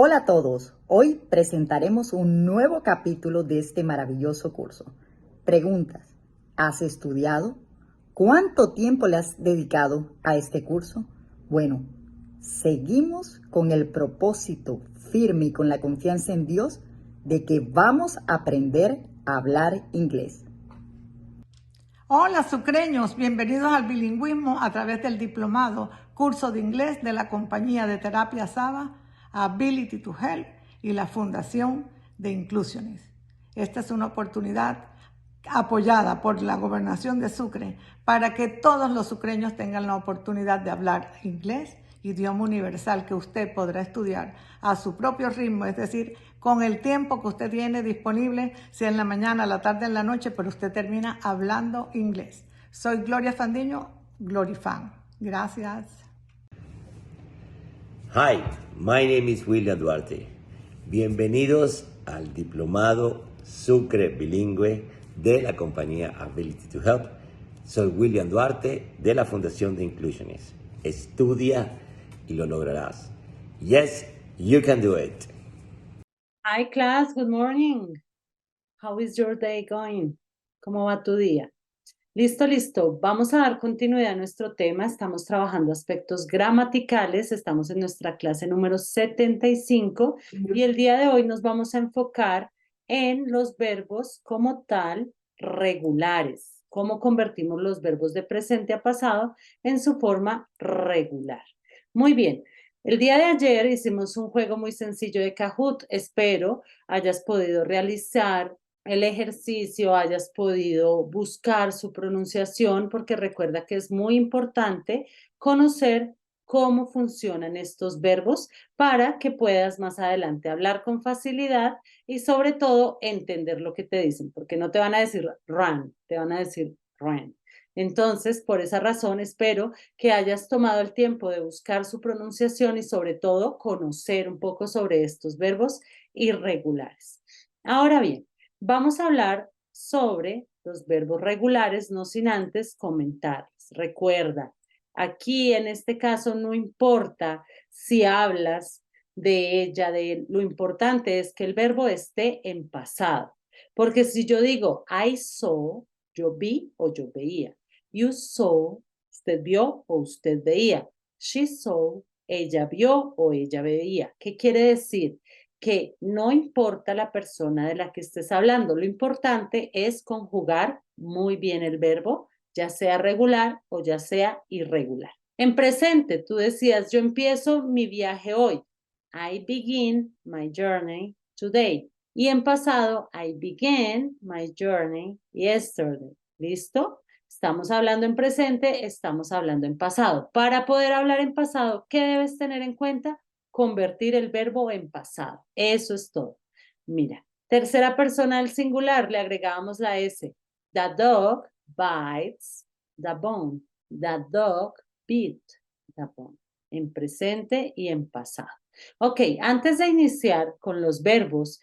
Hola a todos, hoy presentaremos un nuevo capítulo de este maravilloso curso. Preguntas, ¿has estudiado? ¿Cuánto tiempo le has dedicado a este curso? Bueno, seguimos con el propósito firme y con la confianza en Dios de que vamos a aprender a hablar inglés. Hola sucreños, bienvenidos al bilingüismo a través del diplomado Curso de Inglés de la compañía de terapia Saba, Ability to Help y la Fundación de Inclusiones. Esta es una oportunidad apoyada por la Gobernación de Sucre para que todos los sucreños tengan la oportunidad de hablar inglés, idioma universal que usted podrá estudiar a su propio ritmo, es decir, con el tiempo que usted tiene disponible, sea en la mañana, la tarde, en la noche, pero usted termina hablando inglés. Soy Gloria Fandiño, Glorifan. Gracias. Hi, my name is William Duarte. Bienvenidos al diplomado Sucre Bilingüe de la compañía Ability to Help. Soy William Duarte de la Fundación de Inclusiones. Estudia y lo lograrás. Yes, you can do it. Hi class, good morning. How is your day going? ¿Cómo va tu día? Listo. Vamos a dar continuidad a nuestro tema. Estamos trabajando aspectos gramaticales. Estamos en nuestra clase número 75 y el día de hoy nos vamos a enfocar en los verbos como tal regulares. Cómo convertimos los verbos de presente a pasado en su forma regular. Muy bien. El día de ayer hicimos un juego muy sencillo de Kahoot. Espero hayas podido realizar el ejercicio, hayas podido buscar su pronunciación, porque recuerda que es muy importante conocer cómo funcionan estos verbos para que puedas más adelante hablar con facilidad y sobre todo entender lo que te dicen, porque no te van a decir run, te van a decir ran. Entonces, por esa razón, espero que hayas tomado el tiempo de buscar su pronunciación y sobre todo conocer un poco sobre estos verbos irregulares. Ahora bien, vamos a hablar sobre los verbos regulares, no sin antes comentarles. Recuerda, aquí en este caso no importa si hablas de ella, de él, lo importante es que el verbo esté en pasado. Porque si yo digo I saw, yo vi o yo veía. You saw, usted vio o usted veía. She saw, ella vio o ella veía. ¿Qué quiere decir? Que no importa la persona de la que estés hablando, lo importante es conjugar muy bien el verbo, ya sea regular o ya sea irregular. En presente, tú decías, yo empiezo mi viaje hoy. I begin my journey today. Y en pasado, I began my journey yesterday. ¿Listo? Estamos hablando en presente, estamos hablando en pasado. Para poder hablar en pasado, ¿qué debes tener en cuenta? Convertir el verbo en pasado. Eso es todo. Mira, tercera persona del singular, le agregábamos la S. The dog bites the bone. The dog bit the bone. En presente y en pasado. Ok, antes de iniciar con los verbos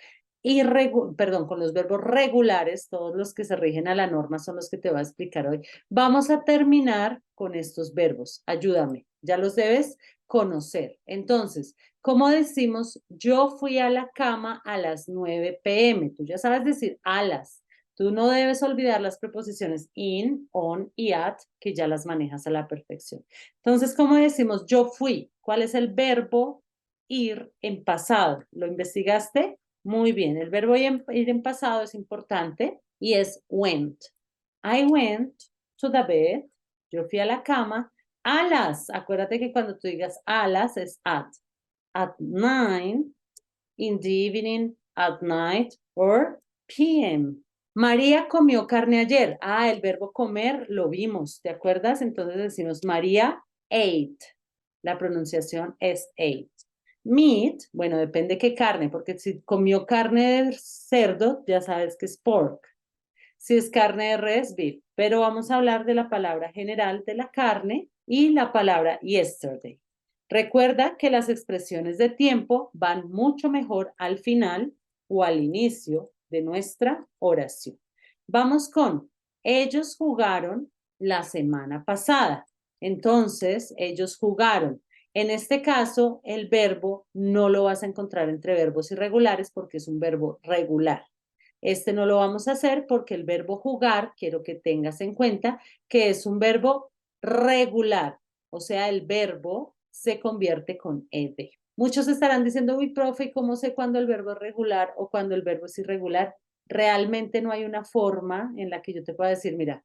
con los verbos regulares, todos los que se rigen a la norma son los que te voy a explicar hoy. Vamos a terminar con estos verbos. Ayúdame, ya los debes conocer. Entonces, ¿cómo decimos yo fui a la cama a las 9 p.m.? Tú ya sabes decir a las. Tú no debes olvidar las preposiciones in, on y at, que ya las manejas a la perfección. Entonces, ¿cómo decimos yo fui? ¿Cuál es el verbo ir en pasado? ¿Lo investigaste? Muy bien, el verbo ir en pasado es importante y es went. I went to the bed. Yo fui a la cama a las. Acuérdate que cuando tú digas a las es at. At 9, in the evening, at night or p.m. María comió carne ayer. Ah, el verbo comer lo vimos, ¿te acuerdas? Entonces decimos María ate. La pronunciación es ate. Meat, bueno, depende qué carne, porque si comió carne de cerdo, ya sabes que es pork. Si es carne de res, beef. Pero vamos a hablar de la palabra general de la carne y la palabra yesterday. Recuerda que las expresiones de tiempo van mucho mejor al final o al inicio de nuestra oración. Vamos con, ellos jugaron la semana pasada. Entonces, ellos jugaron. En este caso, el verbo no lo vas a encontrar entre verbos irregulares porque es un verbo regular. Este no lo vamos a hacer porque el verbo jugar, quiero que tengas en cuenta que es un verbo regular. O sea, el verbo se convierte con ed. Muchos estarán diciendo, uy, profe, ¿y cómo sé cuándo el verbo es regular o cuándo el verbo es irregular? Realmente no hay una forma en la que yo te pueda decir, mira,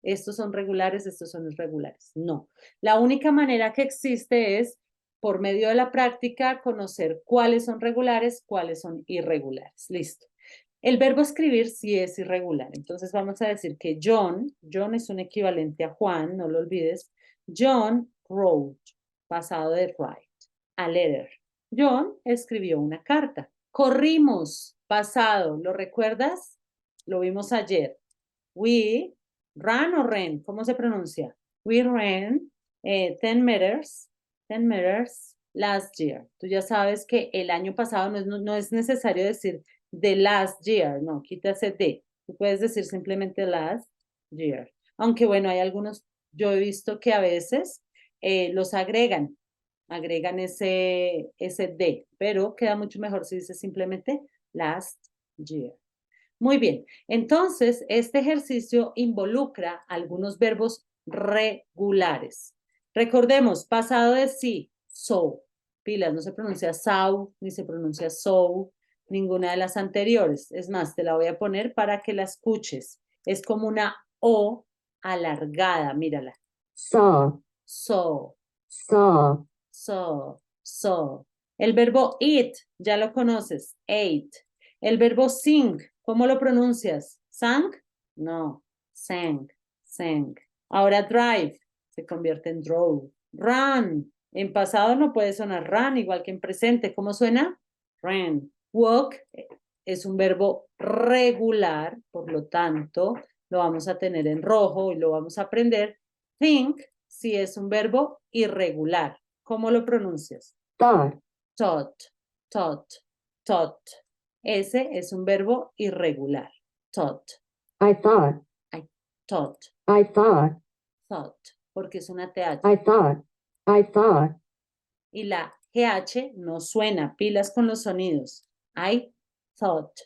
estos son regulares, estos son irregulares. No. La única manera que existe es, por medio de la práctica, conocer cuáles son regulares, cuáles son irregulares. Listo. El verbo escribir sí es irregular. Entonces vamos a decir que John es un equivalente a Juan, no lo olvides. John wrote, pasado de write, a letter. John escribió una carta. Corrimos, pasado, ¿lo recuerdas? Lo vimos ayer. We ran o ran, ¿cómo se pronuncia? We ran 10 meters last year. Tú ya sabes que el año pasado no es necesario decir the last year, no, quítase de. Tú puedes decir simplemente last year. Aunque bueno, hay algunos, yo he visto que a veces los agregan ese de, pero queda mucho mejor si dice simplemente last year. Muy bien, entonces este ejercicio involucra algunos verbos regulares. Recordemos, pasado de sí, so. Pilas, no se pronuncia saw, ni se pronuncia so, ninguna de las anteriores. Es más, te la voy a poner para que la escuches. Es como una O alargada, mírala. saw, So, saw, so. El verbo eat, ya lo conoces, ate. El verbo sing, ¿cómo lo pronuncias? ¿Sang? No, sang. Ahora drive, se convierte en drove. Run, en pasado no puede sonar run, igual que en presente. ¿Cómo suena? Ran. Walk es un verbo regular, por lo tanto, lo vamos a tener en rojo y lo vamos a aprender. Think, si es un verbo irregular. ¿Cómo lo pronuncias? thought, Thought. Ese es un verbo irregular. Thought. I thought, I thought. I thought, Porque es una TH. I thought, Y la GH no suena. Pilas con los sonidos. I thought.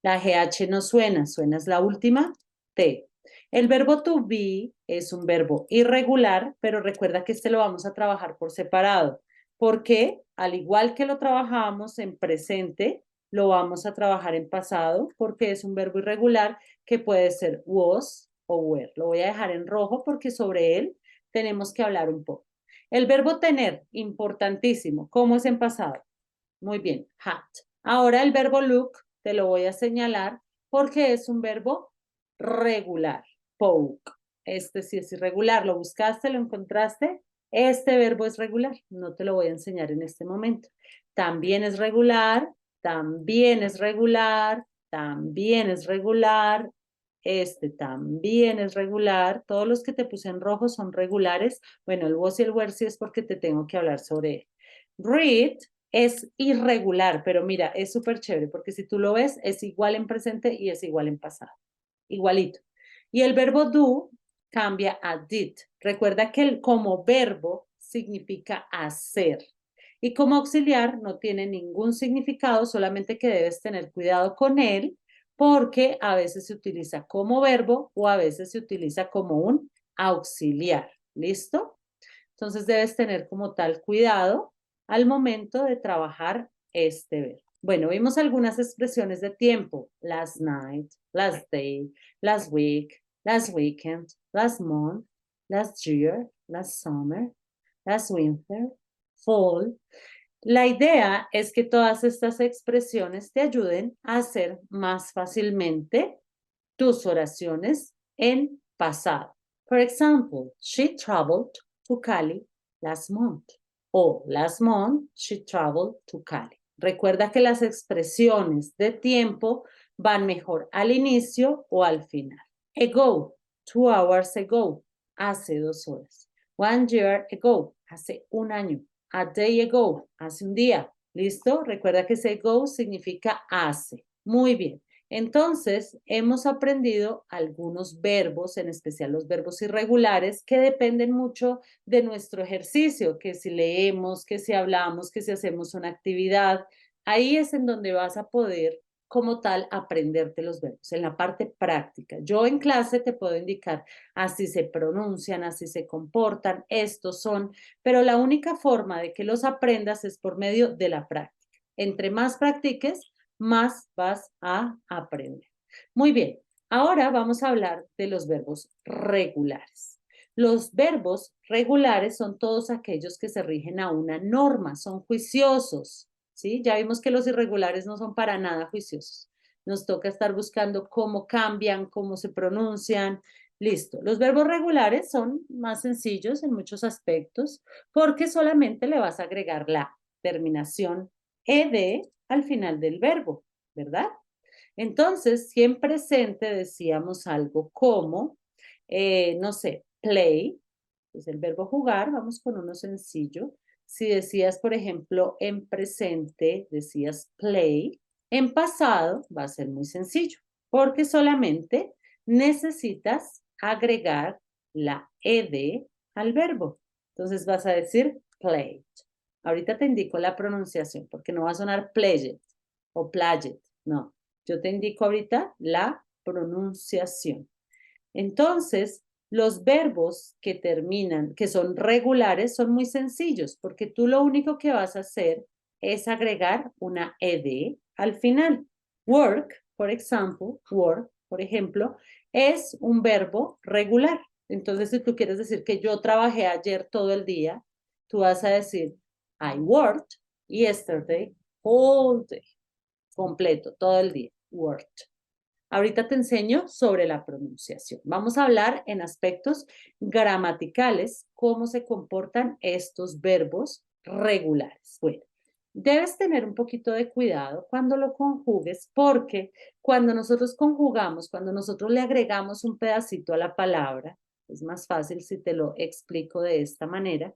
La GH no suena. Suena es la última T. El verbo to be es un verbo irregular, pero recuerda que este lo vamos a trabajar por separado, porque al igual que lo trabajamos en presente, lo vamos a trabajar en pasado, porque es un verbo irregular que puede ser was o were. Lo voy a dejar en rojo porque sobre él tenemos que hablar un poco. El verbo tener, importantísimo. ¿Cómo es en pasado? Muy bien, had. Ahora el verbo look te lo voy a señalar porque es un verbo regular. Poke. Este sí es irregular. ¿Lo buscaste? ¿Lo encontraste? Este verbo es regular. No te lo voy a enseñar en este momento. También es regular, también es regular, también es regular. Este también es regular. Todos los que te puse en rojo son regulares. Bueno, el was y el were sí es porque te tengo que hablar sobre él. Read es irregular, pero mira, es súper chévere porque si tú lo ves, es igual en presente y es igual en pasado. Igualito. Y el verbo do cambia a did. Recuerda que como verbo significa hacer. Y como auxiliar no tiene ningún significado, solamente que debes tener cuidado con él porque a veces se utiliza como verbo o a veces se utiliza como un auxiliar. ¿Listo? Entonces debes tener como tal cuidado al momento de trabajar este verbo. Bueno, vimos algunas expresiones de tiempo. Last night, last day, last week, last weekend, last month, last year, last summer, last winter, fall. La idea es que todas estas expresiones te ayuden a hacer más fácilmente tus oraciones en pasado. For example, she traveled to Cali last month. O last month, she traveled to Cali. Recuerda que las expresiones de tiempo van mejor al inicio o al final. Ago, 2 hours ago, hace 2 horas. 1 year ago, hace un año. A day ago, hace un día. ¿Listo? Recuerda que ese ago significa hace. Muy bien. Entonces, hemos aprendido algunos verbos, en especial los verbos irregulares, que dependen mucho de nuestro ejercicio, que si leemos, que si hablamos, que si hacemos una actividad. Ahí es en donde vas a poder, como tal, aprenderte los verbos, en la parte práctica. Yo en clase te puedo indicar así se pronuncian, así se comportan, estos son, pero la única forma de que los aprendas es por medio de la práctica. Entre más practiques, más vas a aprender. Muy bien, ahora vamos a hablar de los verbos regulares. Los verbos regulares son todos aquellos que se rigen a una norma, son juiciosos, ¿sí? Ya vimos que los irregulares no son para nada juiciosos. Nos toca estar buscando cómo cambian, cómo se pronuncian. Listo. Los verbos regulares son más sencillos en muchos aspectos porque solamente le vas a agregar la terminación ed al final del verbo, ¿verdad? Entonces, si en presente decíamos algo como, no sé, play, es el verbo jugar, vamos con uno sencillo. Si decías, por ejemplo, en presente, decías play, en pasado va a ser muy sencillo, porque solamente necesitas agregar la ed al verbo. Entonces vas a decir played. Ahorita te indico la pronunciación, porque no va a sonar played o played, no. Yo te indico ahorita la pronunciación. Entonces, los verbos que terminan, que son regulares, son muy sencillos, porque tú lo único que vas a hacer es agregar una ed al final. Work, por ejemplo, es un verbo regular. Entonces, si tú quieres decir que yo trabajé ayer todo el día, tú vas a decir, I worked yesterday all day. Completo, todo el día. Worked. Ahorita te enseño sobre la pronunciación. Vamos a hablar en aspectos gramaticales, cómo se comportan estos verbos regulares. Bueno, debes tener un poquito de cuidado cuando lo conjugues, porque cuando nosotros conjugamos, cuando nosotros le agregamos un pedacito a la palabra, es más fácil si te lo explico de esta manera,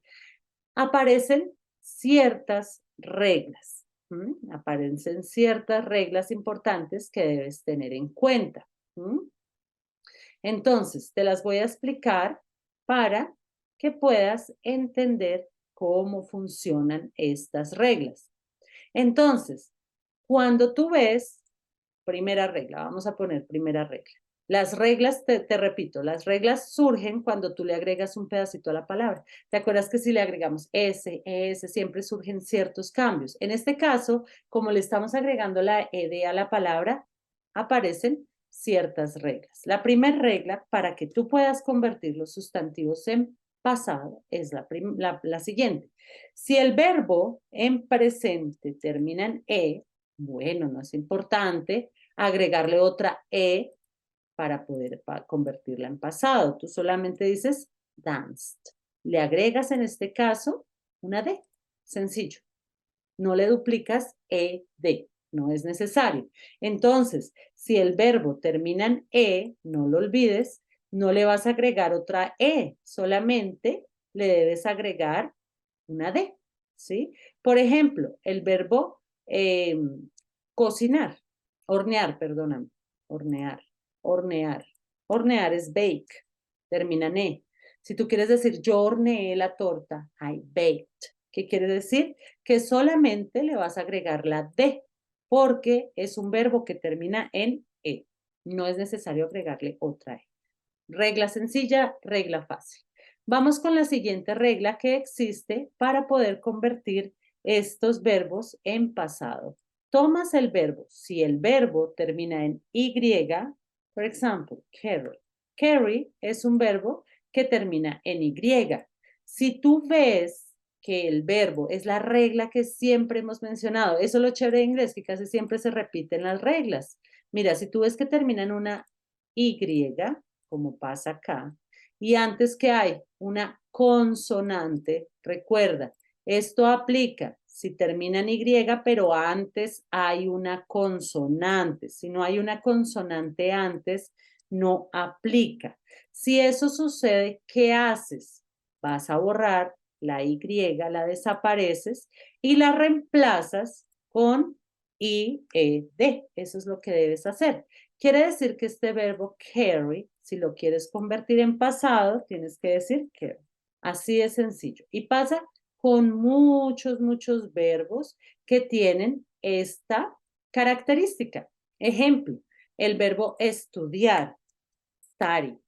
aparecen ciertas reglas. Aparecen ciertas reglas importantes que debes tener en cuenta. Entonces, te las voy a explicar para que puedas entender cómo funcionan estas reglas. Entonces, cuando tú ves, primera regla, vamos a poner primera regla. Las reglas, te repito, las reglas surgen cuando tú le agregas un pedacito a la palabra. ¿Te acuerdas que si le agregamos S, siempre surgen ciertos cambios? En este caso, como le estamos agregando la ed a la palabra, aparecen ciertas reglas. La primera regla para que tú puedas convertir los sustantivos en pasado es la siguiente. Si el verbo en presente termina en bueno, no es importante agregarle otra para poder convertirla en pasado. Tú solamente dices danced. Le agregas en este caso una D, sencillo. No le duplicas ed, no es necesario. Entonces, si el verbo termina en no lo olvides, no le vas a agregar otra solamente le debes agregar una D, ¿sí? Por ejemplo, el verbo cocinar, hornear, perdóname, hornear. Hornear es bake, termina en E. Si tú quieres decir yo horneé la torta, I baked. ¿Qué quiere decir? Que solamente le vas a agregar la D, porque es un verbo que termina en E. No es necesario agregarle otra E. Regla sencilla, regla fácil. Vamos con la siguiente regla que existe para poder convertir estos verbos en pasado. Tomas el verbo. Si el verbo termina en Y, por ejemplo, carry. Carry es un verbo que termina en Y. Si tú ves que el verbo es la regla que siempre hemos mencionado, eso es lo chévere de inglés, que casi siempre se repiten las reglas. Mira, si tú ves que termina en una Y, como pasa acá, y antes que hay una consonante, recuerda, esto aplica si termina en Y, pero antes hay una consonante. Si no hay una consonante antes, no aplica. Si eso sucede, ¿qué haces? Vas a borrar la Y, la desapareces y la reemplazas con ed. Eso es lo que debes hacer. Quiere decir que este verbo carry, si lo quieres convertir en pasado, tienes que decir carry. Así de sencillo. Y pasa con muchos verbos que tienen esta característica. Ejemplo, el verbo estudiar, study.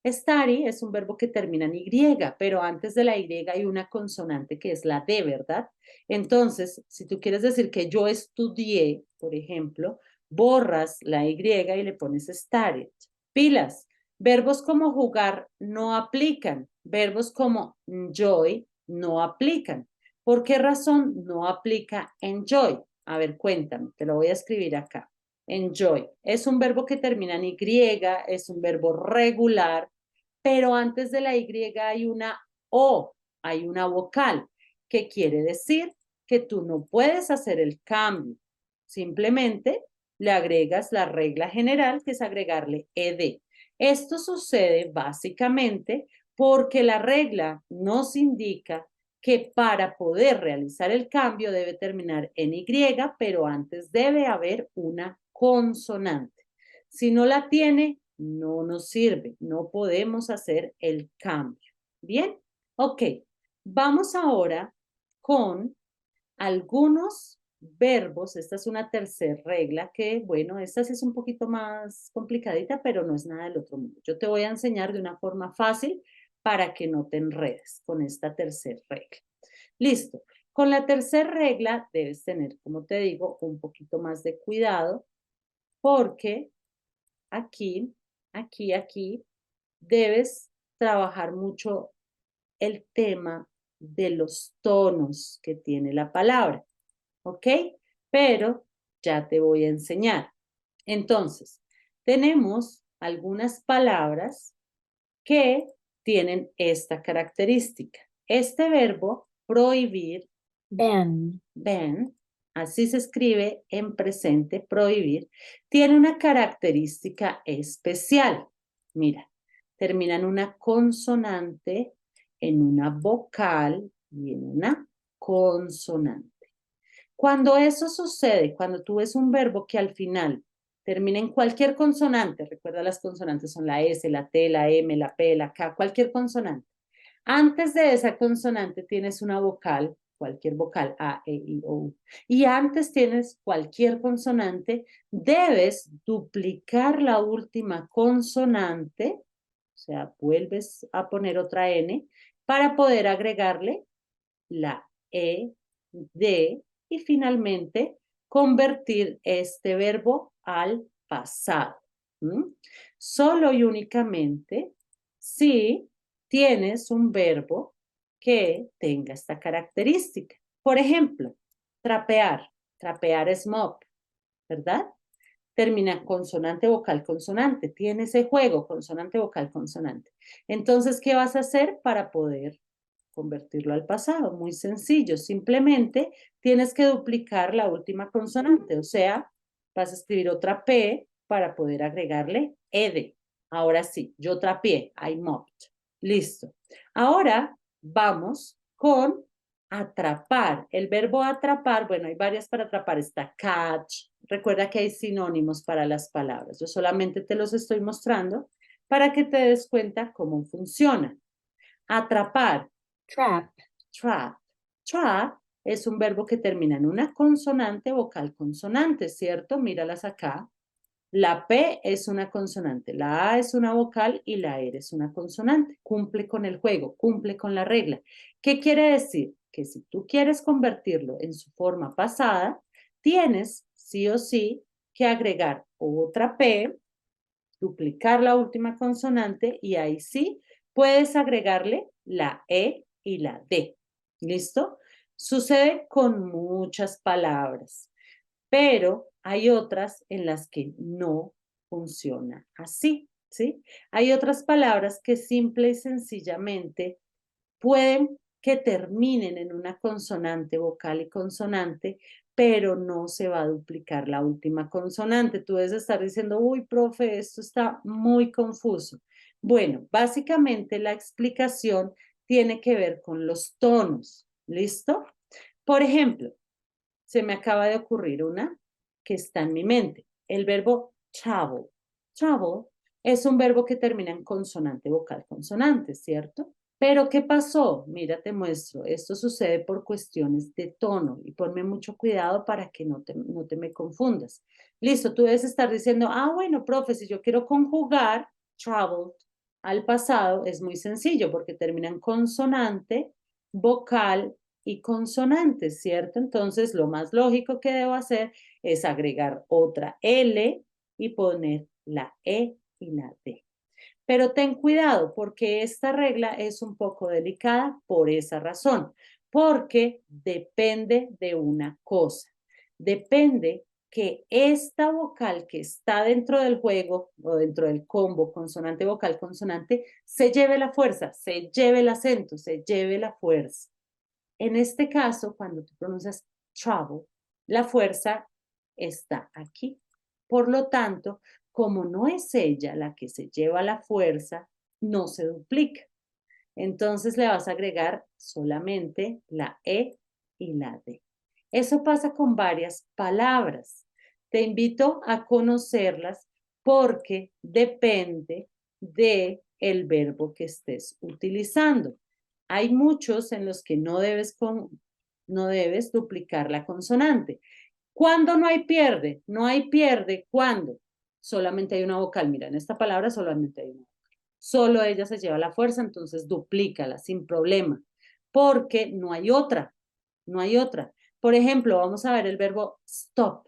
Study es un verbo que termina en Y, pero antes de la Y hay una consonante que es la D, ¿verdad? Entonces, si tú quieres decir que yo estudié, por ejemplo, borras la Y y le pones studied. Pilas. Verbos como jugar no aplican. Verbos como enjoy no aplican. ¿Por qué razón no aplica enjoy? A ver, cuéntame, te lo voy a escribir acá. Enjoy. Es un verbo que termina en Y, es un verbo regular, pero antes de la Y hay una O, hay una vocal, que quiere decir que tú no puedes hacer el cambio. Simplemente le agregas la regla general, que es agregarle ed. Esto sucede básicamente porque la regla nos indica que para poder realizar el cambio debe terminar en Y, pero antes debe haber una consonante. Si no la tiene, no nos sirve, no podemos hacer el cambio. ¿Bien? Ok, vamos ahora con algunos verbos. Esta es una tercera regla que, bueno, esta sí es un poquito más complicadita, pero no es nada del otro mundo. Yo te voy a enseñar de una forma fácil para que no te enredes con esta tercera regla. Listo. Con la tercera regla debes tener, como te digo, un poquito más de cuidado porque aquí, aquí, debes trabajar mucho el tema de los tonos que tiene la palabra, ¿ok? Pero ya te voy a enseñar. Entonces, tenemos algunas palabras que tienen esta característica. Este verbo, prohibir, Ben, así se escribe en presente, prohibir, tiene una característica especial. Mira, termina en una consonante, en una vocal y en una consonante. Cuando eso sucede, cuando tú ves un verbo que al final termina en cualquier consonante, recuerda las consonantes son la S, la T, la M, la P, la K, cualquier consonante. Antes de esa consonante tienes una vocal, cualquier vocal, A, E, I, O, U. Y antes tienes cualquier consonante, debes duplicar la última consonante, o sea, vuelves a poner otra N, para poder agregarle la E, D, y finalmente convertir este verbo al pasado. Solo y únicamente si tienes un verbo que tenga esta característica. Por ejemplo, trapear. Trapear es mop, ¿verdad? Termina consonante, vocal, consonante. Tiene ese juego, consonante, vocal, consonante. Entonces, ¿qué vas a hacer para poder convertirlo al pasado? Muy sencillo. Simplemente tienes que duplicar la última consonante. O sea, vas a escribir otra P para poder agregarle ed. Ahora sí, yo trapeé, I mopped. Listo. Ahora vamos con atrapar. El verbo atrapar, bueno, hay varias para atrapar. Está catch. Recuerda que hay sinónimos para las palabras. Yo solamente te los estoy mostrando para que te des cuenta cómo funciona. Atrapar. trap, Trap. Trap es un verbo que termina en una consonante, vocal, consonante, ¿cierto? Míralas acá. La P es una consonante, la A es una vocal y la R es una consonante. Cumple con el juego, cumple con la regla. ¿Qué quiere decir? Que si tú quieres convertirlo en su forma pasada, tienes sí o sí que agregar otra P, duplicar la última consonante y ahí sí puedes agregarle la E y la D. ¿Listo? Sucede con muchas palabras, pero hay otras en las que no funciona así, ¿sí? Hay otras palabras que simple y sencillamente pueden que terminen en una consonante, vocal y consonante, pero no se va a duplicar la última consonante. Tú debes estar diciendo, uy, profe, esto está muy confuso. Bueno, básicamente la explicación tiene que ver con los tonos, ¿listo? Por ejemplo, se me acaba de ocurrir una. que está en mi mente. El verbo travel. Travel es un verbo que termina en consonante, vocal, consonante, ¿cierto? Pero ¿qué pasó? Mira, te muestro. Esto sucede por cuestiones de tono y ponme mucho cuidado para que no te me confundas. Listo, tú debes estar diciendo, bueno, profe, si yo quiero conjugar traveled al pasado, es muy sencillo porque termina en consonante, vocal y consonante, ¿cierto? Entonces, lo más lógico que debo hacer es agregar otra L y poner la E y la D. Pero ten cuidado porque esta regla es un poco delicada por esa razón, porque depende de una cosa. Depende que esta vocal que está dentro del juego o dentro del combo consonante, vocal, consonante, se lleve la fuerza, se lleve el acento, se lleve la fuerza. En este caso, cuando tú pronuncias travel, la fuerza está aquí. Por lo tanto, como no es ella la que se lleva la fuerza, no se duplica. Entonces le vas a agregar solamente la E y la D. Eso pasa con varias palabras. Te invito a conocerlas porque depende de el verbo que estés utilizando. Hay muchos en los que no debes duplicar la consonante. ¿Cuándo no hay pierde? No hay pierde. ¿Cuándo? Solamente hay una vocal. Mira, en esta palabra solamente hay una vocal. Solo ella se lleva la fuerza, entonces duplícala sin problema. Porque no hay otra. No hay otra. Por ejemplo, vamos a ver el verbo stop.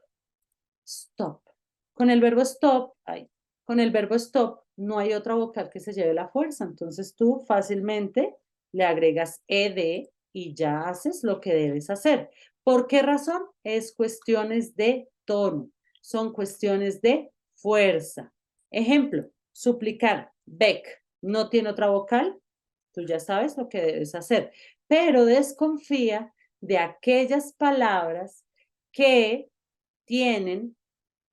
Stop. Con el verbo stop, no hay otra vocal que se lleve la fuerza. Entonces tú fácilmente le agregas ed y ya haces lo que debes hacer. ¿Por qué razón? Es cuestiones de tono. Son cuestiones de fuerza. Ejemplo, suplicar. Beg. No tiene otra vocal. Tú ya sabes lo que debes hacer. Pero desconfía de aquellas palabras que tienen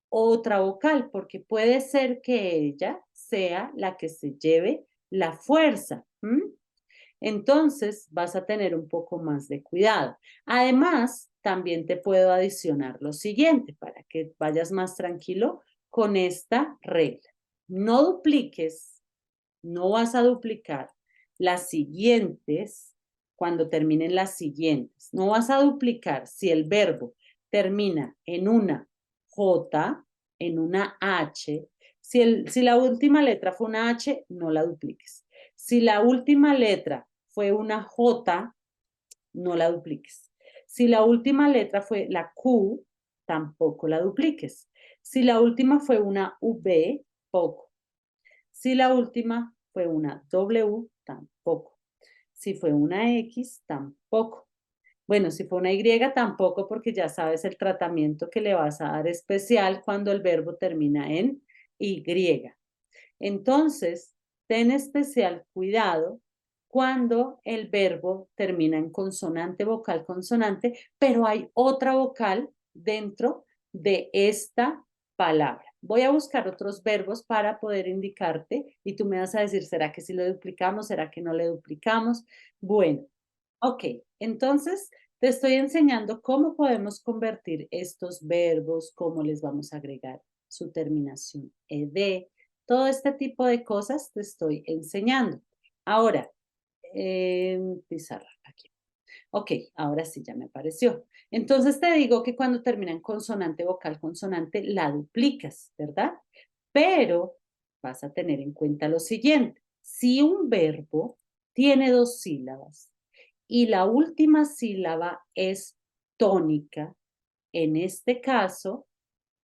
otra vocal, porque puede ser que ella sea la que se lleve la fuerza. Entonces vas a tener un poco más de cuidado. Además, también te puedo adicionar lo siguiente para que vayas más tranquilo con esta regla. No dupliques, no vas a duplicar las siguientes cuando terminen las siguientes. No vas a duplicar si el verbo termina en una J, en una H. Si la última letra fue una H, no la dupliques. Si la última letra fue una J, no la dupliques. Si la última letra fue la Q, tampoco la dupliques. Si la última fue una V, poco. Si la última fue una W, tampoco. Si fue una X, tampoco. Bueno, si fue una Y, tampoco, porque ya sabes el tratamiento que le vas a dar especial cuando el verbo termina en Y. Entonces, ten especial cuidado cuando el verbo termina en consonante, vocal, consonante, pero hay otra vocal dentro de esta palabra. Voy a buscar otros verbos para poder indicarte y tú me vas a decir, ¿será que sí lo duplicamos? ¿Será que no le duplicamos? Bueno, ok, entonces te estoy enseñando cómo podemos convertir estos verbos, cómo les vamos a agregar su terminación ed, todo este tipo de cosas te estoy enseñando. Ahora, pizarra, aquí. Ok, ahora sí ya me apareció. Entonces te digo que cuando termina en consonante, vocal, consonante, la duplicas, ¿verdad? Pero vas a tener en cuenta lo siguiente. Si un verbo tiene dos sílabas y la última sílaba es tónica, en este caso,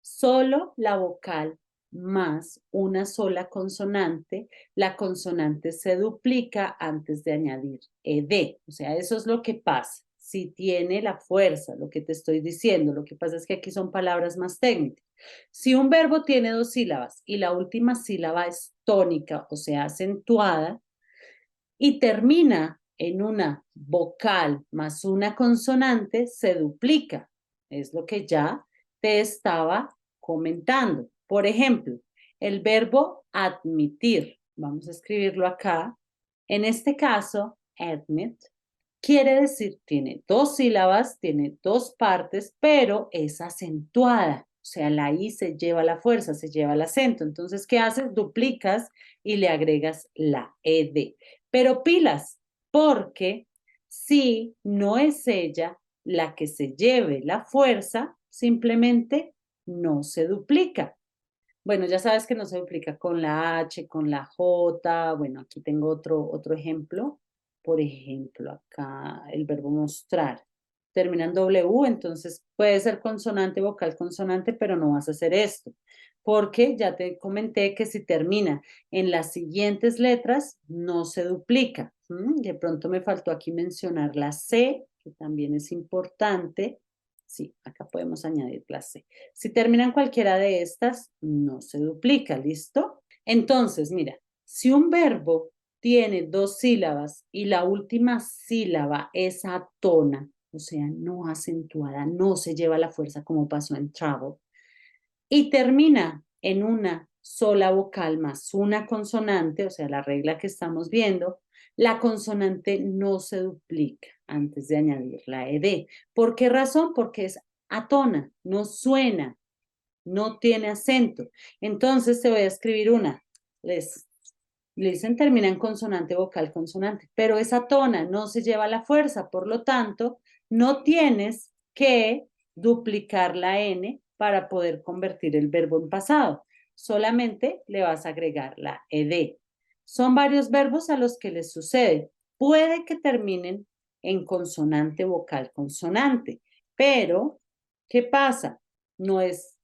solo la vocal más una sola consonante, la consonante se duplica antes de añadir ed. O sea, eso es lo que pasa. Si tiene la fuerza, lo que te estoy diciendo, lo que pasa es que aquí son palabras más técnicas. Si un verbo tiene dos sílabas y la última sílaba es tónica, o sea, acentuada, y termina en una vocal más una consonante, se duplica. Es lo que ya te estaba comentando. Por ejemplo, el verbo admitir. Vamos a escribirlo acá. En este caso, admit quiere decir, tiene dos sílabas, tiene dos partes, pero es acentuada. O sea, la I se lleva la fuerza, se lleva el acento. Entonces, ¿qué haces? Duplicas y le agregas la ED. Pero pilas, porque si no es ella la que se lleve la fuerza, simplemente no se duplica. Bueno, ya sabes que no se duplica con la H, con la J. Bueno, aquí tengo otro ejemplo. Por ejemplo, acá el verbo mostrar. Termina en W, entonces puede ser consonante, vocal, consonante, pero no vas a hacer esto. Porque ya te comenté que si termina en las siguientes letras, no se duplica. De pronto me faltó aquí mencionar la C, que también es importante. Sí, acá podemos añadir la C. Si terminan cualquiera de estas, no se duplica, ¿listo? Entonces, mira, si un verbo tiene dos sílabas y la última sílaba es atona, o sea, no acentuada, no se lleva la fuerza como pasó en travel, y termina en una sola vocal más una consonante, o sea, la regla que estamos viendo, la consonante no se duplica antes de añadir la ed. ¿Por qué razón? Porque es atona, no suena, no tiene acento. Entonces te voy a escribir una. Listen termina en consonante, vocal, consonante, pero esa tona no se lleva la fuerza, por lo tanto, no tienes que duplicar la N para poder convertir el verbo en pasado. Solamente le vas a agregar la ED. Son varios verbos a los que les sucede. Puede que terminen en consonante, vocal, consonante, pero ¿qué pasa? No es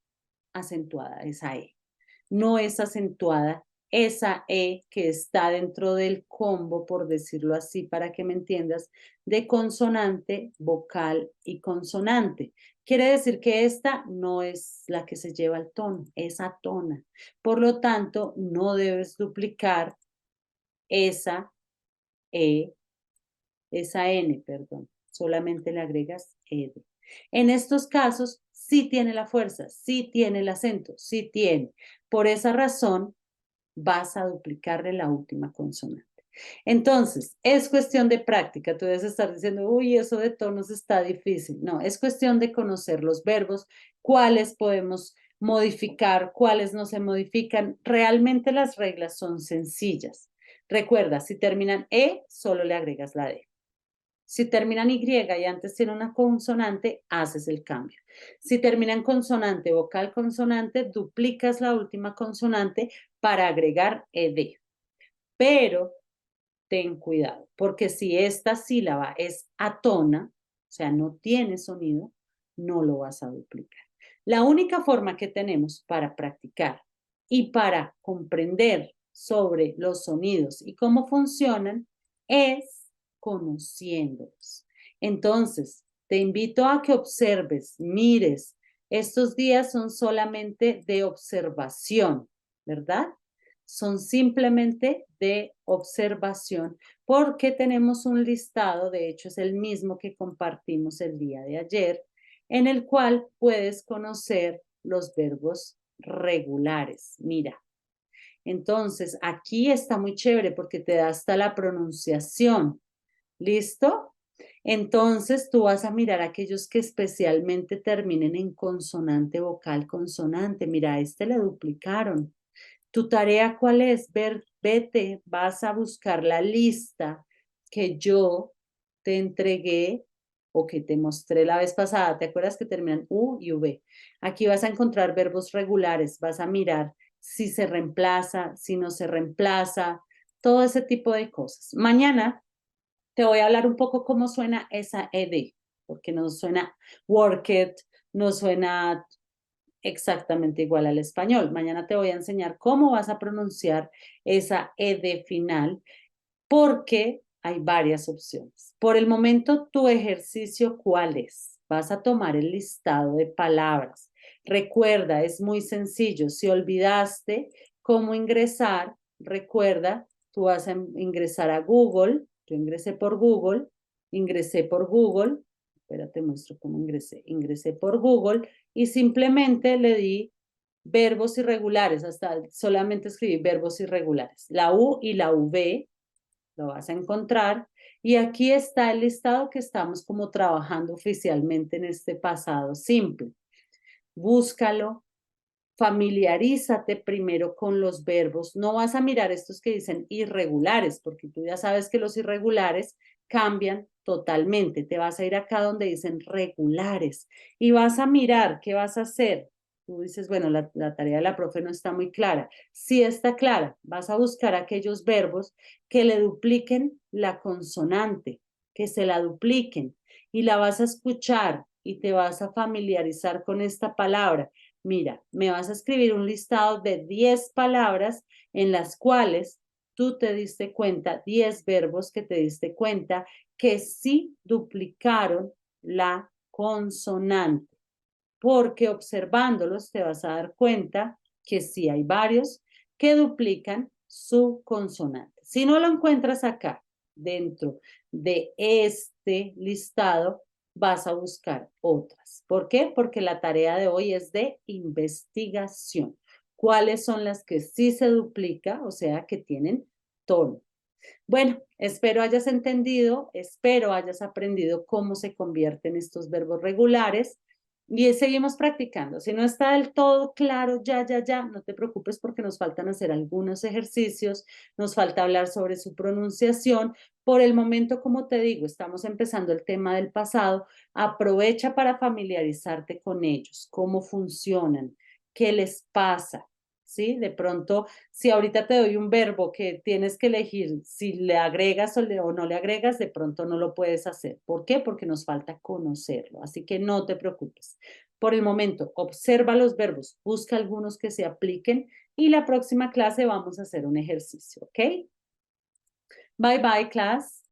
acentuada esa E. No es acentuada esa E que está dentro del combo, por decirlo así, para que me entiendas, de consonante, vocal y consonante. Quiere decir que esta no es la que se lleva el tono, es atona. Por lo tanto, no debes duplicar esa E, esa N, perdón. Solamente le agregas ED. En estos casos, sí tiene la fuerza, sí tiene el acento, sí tiene. Por esa razón, vas a duplicarle la última consonante. Entonces, es cuestión de práctica. Tú debes estar diciendo, uy, eso de tonos está difícil. No, es cuestión de conocer los verbos, cuáles podemos modificar, cuáles no se modifican. Realmente las reglas son sencillas. Recuerda, si terminan E, solo le agregas la D. Si terminan Y y antes tiene una consonante, haces el cambio. Si terminan consonante, vocal, consonante, duplicas la última consonante para agregar ed. Pero ten cuidado, porque si esta sílaba es atona, o sea, no tiene sonido, no lo vas a duplicar. La única forma que tenemos para practicar y para comprender sobre los sonidos y cómo funcionan es conociéndolos. Entonces, te invito a que observes, mires. Estos días son solamente de observación, ¿verdad? Son simplemente de observación porque tenemos un listado, de hecho es el mismo que compartimos el día de ayer, en el cual puedes conocer los verbos regulares. Mira, entonces aquí está muy chévere porque te da hasta la pronunciación. ¿Listo? Entonces tú vas a mirar aquellos que especialmente terminen en consonante, vocal, consonante. Mira, a este le duplicaron. ¿Tu tarea cuál es? Vete, vas a buscar la lista que yo te entregué o que te mostré la vez pasada. ¿Te acuerdas que terminan U y V? Aquí vas a encontrar verbos regulares. Vas a mirar si se reemplaza, si no se reemplaza, todo ese tipo de cosas. Mañana te voy a hablar un poco cómo suena esa ED, porque no suena work it, no suena exactamente igual al español. Mañana te voy a enseñar cómo vas a pronunciar esa ed final porque hay varias opciones. Por el momento, tu ejercicio, ¿cuál es? Vas a tomar el listado de palabras. Recuerda, es muy sencillo. Si olvidaste cómo ingresar, recuerda, tú vas a ingresar a Google. Yo ingresé por Google, Espérate, muestro cómo ingresé. Ingresé por Google y simplemente le di verbos irregulares, hasta solamente escribí verbos irregulares. La U y la V lo vas a encontrar y aquí está el listado que estamos como trabajando oficialmente en este pasado simple. búscalo, familiarízate primero con los verbos. No vas a mirar estos que dicen irregulares, porque tú ya sabes que los irregulares cambian totalmente. Te vas a ir acá donde dicen regulares y vas a mirar qué vas a hacer. Tú dices, bueno, la tarea de la profe no está muy clara. Sí está clara. Vas a buscar aquellos verbos que le dupliquen la consonante, que se la dupliquen y la vas a escuchar y te vas a familiarizar con esta palabra. Mira, me vas a escribir un listado de 10 palabras en las cuales tú te diste cuenta, 10 verbos que te diste cuenta que sí duplicaron la consonante, porque observándolos te vas a dar cuenta que sí hay varios que duplican su consonante. Si no lo encuentras acá, dentro de este listado, vas a buscar otras. ¿Por qué? Porque la tarea de hoy es de investigación. ¿Cuáles son las que sí se duplica, o sea, que tienen tono? Bueno, espero hayas entendido, espero hayas aprendido cómo se convierten estos verbos regulares y seguimos practicando. Si no está del todo claro, ya, no te preocupes porque nos faltan hacer algunos ejercicios, nos falta hablar sobre su pronunciación. Por el momento, como te digo, estamos empezando el tema del pasado. Aprovecha para familiarizarte con ellos, cómo funcionan, qué les pasa, ¿sí? De pronto, si ahorita te doy un verbo que tienes que elegir si le agregas o no le agregas, de pronto no lo puedes hacer. ¿Por qué? Porque nos falta conocerlo. Así que no te preocupes. Por el momento, observa los verbos, busca algunos que se apliquen y la próxima clase vamos a hacer un ejercicio, ¿ok? Bye bye, class.